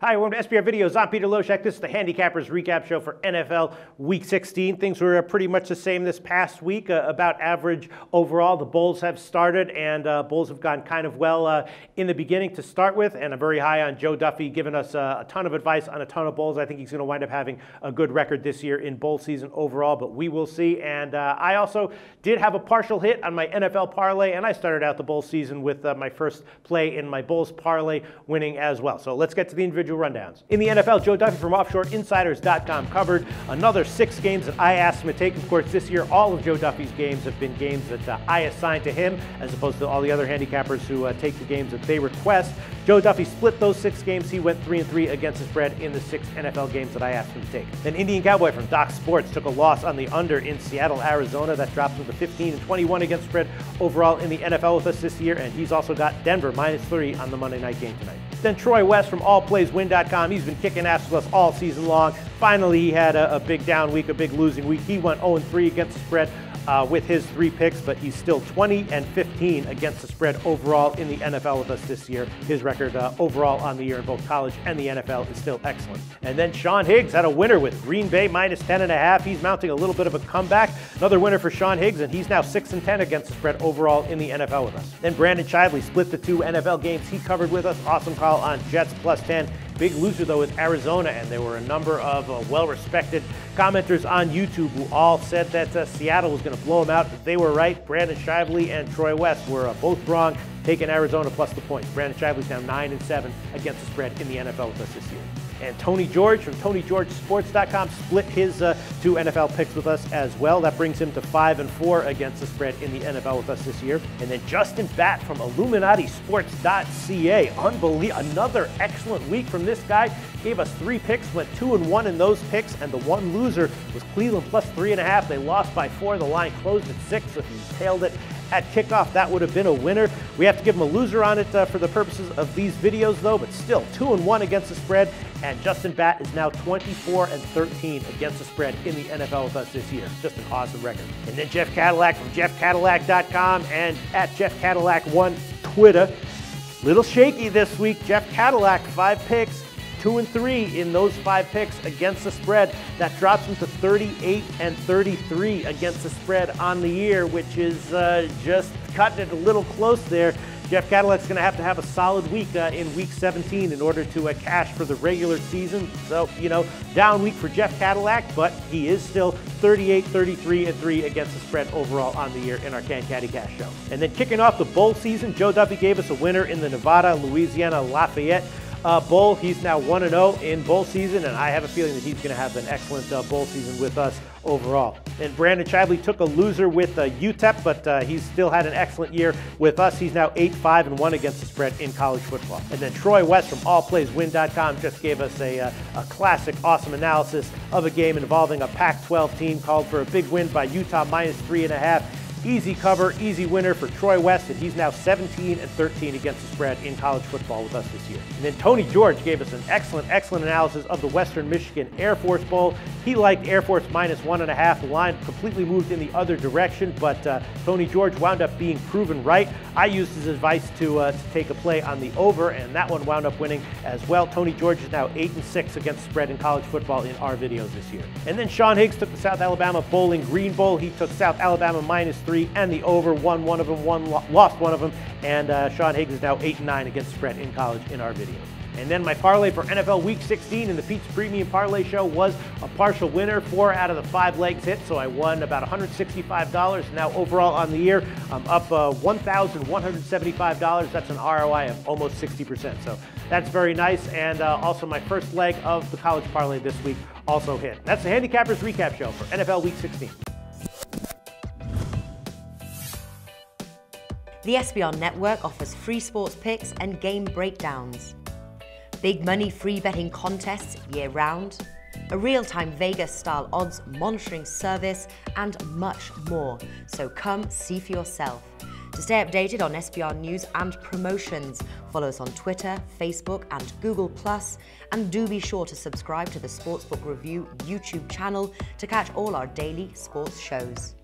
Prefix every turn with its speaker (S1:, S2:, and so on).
S1: Hi, welcome to SBR Videos. I'm Peter Loshak. This is the Handicappers recap show for NFL Week 16. Things were pretty much the same this past week, about average overall. The Bulls have started, and Bulls have gone kind of well in the beginning to start with, and I'm very high on Joe Duffy, giving us a ton of advice on a ton of Bulls. I think he's going to wind up having a good record this year in Bowl season overall, but we will see. And I also did have a partial hit on my NFL parlay, and I started out the Bowl season with my first play in my Bulls parlay winning as well. So let's get to the individual rundowns. In the NFL, Joe Duffy from OffshoreInsiders.com covered another 6 games that I asked him to take. Of course, this year, all of Joe Duffy's games have been games that I assigned to him, as opposed to all the other handicappers who take the games that they request. Joe Duffy split those 6 games. He went 3-3 against the spread in the 6 NFL games that I asked him to take. Then Indian Cowboy from Doc Sports took a loss on the under in Seattle, Arizona. That drops him to 15-21 against spread overall in the NFL with us this year, and he's also got Denver -3 on the Monday night game tonight. Then Troy West from AllPlaysWin.com. He's been kicking ass with us all season long. Finally, he had a big down week, a big losing week. He went 0-3 against the spread with his 3 picks, but he's still 20-15 against the spread overall in the NFL with us this year. His record overall on the year in both college and the NFL is still excellent. And then Sean Higgs had a winner with Green Bay -10.5. He's mounting a little bit of a comeback. Another winner for Sean Higgs, and he's now 6-10 against the spread overall in the NFL with us. Then Brandon Shively split the 2 NFL games he covered with us. Awesome call on Jets +10. Big loser, though, is Arizona, and there were a number of well-respected commenters on YouTube who all said that Seattle was going to blow them out. But they were right. Brandon Shively and Troy West were both wrong, taking Arizona plus the points. Brandon Shively's now 9-7 against the spread in the NFL with us this year. And Tony George from TonyGeorgeSports.com split his 2 NFL picks with us as well. That brings him to 5-4 against the spread in the NFL with us this year. And then Justin Batt from IlluminatiSports.ca. Unbelievable. Another excellent week from this guy. Gave us 3 picks, went 2-1 in those picks, and the one loser was Cleveland +3.5. They lost by 4. The line closed at 6, so if you tailed it at kickoff, that would have been a winner. We have to give him a loser on it for the purposes of these videos, though, but still 2-1 against the spread, and Justin Batt is now 24-13 against the spread in the NFL with us this year. Just an awesome record. And then Jeff Cadillac from JeffCadillac.com and at JeffCadillac1 Twitter. Little shaky this week. Jeff Cadillac, 5 picks. 2-3 in those 5 picks against the spread. That drops him to 38-33 against the spread on the year, which is just cutting it a little close there. Jeff Cadillac's going to have a solid week in Week 17 in order to cash for the regular season. So, down week for Jeff Cadillac, but he is still 38-33-3 against the spread overall on the year in our Can Caddy Cash show. And then kicking off the bowl season, Joe Duffy gave us a winner in the Nevada, Louisiana, Lafayette Bowl. He's now 1-0 in bowl season, and I have a feeling that he's going to have an excellent bowl season with us overall. And Brandon Shively took a loser with UTEP, but he's still had an excellent year with us. He's now 8-5-1 against the spread in college football. And then Troy West from AllPlaysWin.com just gave us a classic, awesome analysis of a game involving a Pac-12 team. Called for a big win by Utah -3.5. Easy cover, easy winner for Troy West, and he's now 17-13 against the spread in college football with us this year. And then Tony George gave us an excellent analysis of the Western Michigan Air Force Bowl. He liked Air Force -1.5. The line completely moved in the other direction, but Tony George wound up being proven right. I used his advice to take a play on the over, and that one wound up winning as well. Tony George is now 8-6 against the spread in college football in our videos this year. And then Sean Higgs took the South Alabama Bowling Green Bowl. He took South Alabama -3 and the over, won one of them, lost one of them, and Sean Higgs is now 8-9 against the spread in college in our videos. And then my parlay for NFL Week 16 in the Pete's Premium Parlay Show was a partial winner. 4 out of the 5 legs hit, so I won about $165. Now overall on the year, I'm up $1,175. That's an ROI of almost 60%, so that's very nice. And also my first leg of the college parlay this week also hit. That's the Handicappers Recap Show for NFL Week 16.
S2: The SBR Network offers free sports picks and game breakdowns, big money free betting contests year-round, a real-time Vegas-style odds monitoring service, and much more. So come see for yourself. To stay updated on SBR news and promotions, follow us on Twitter, Facebook, and Google+, and do be sure to subscribe to the Sportsbook Review YouTube channel to catch all our daily sports shows.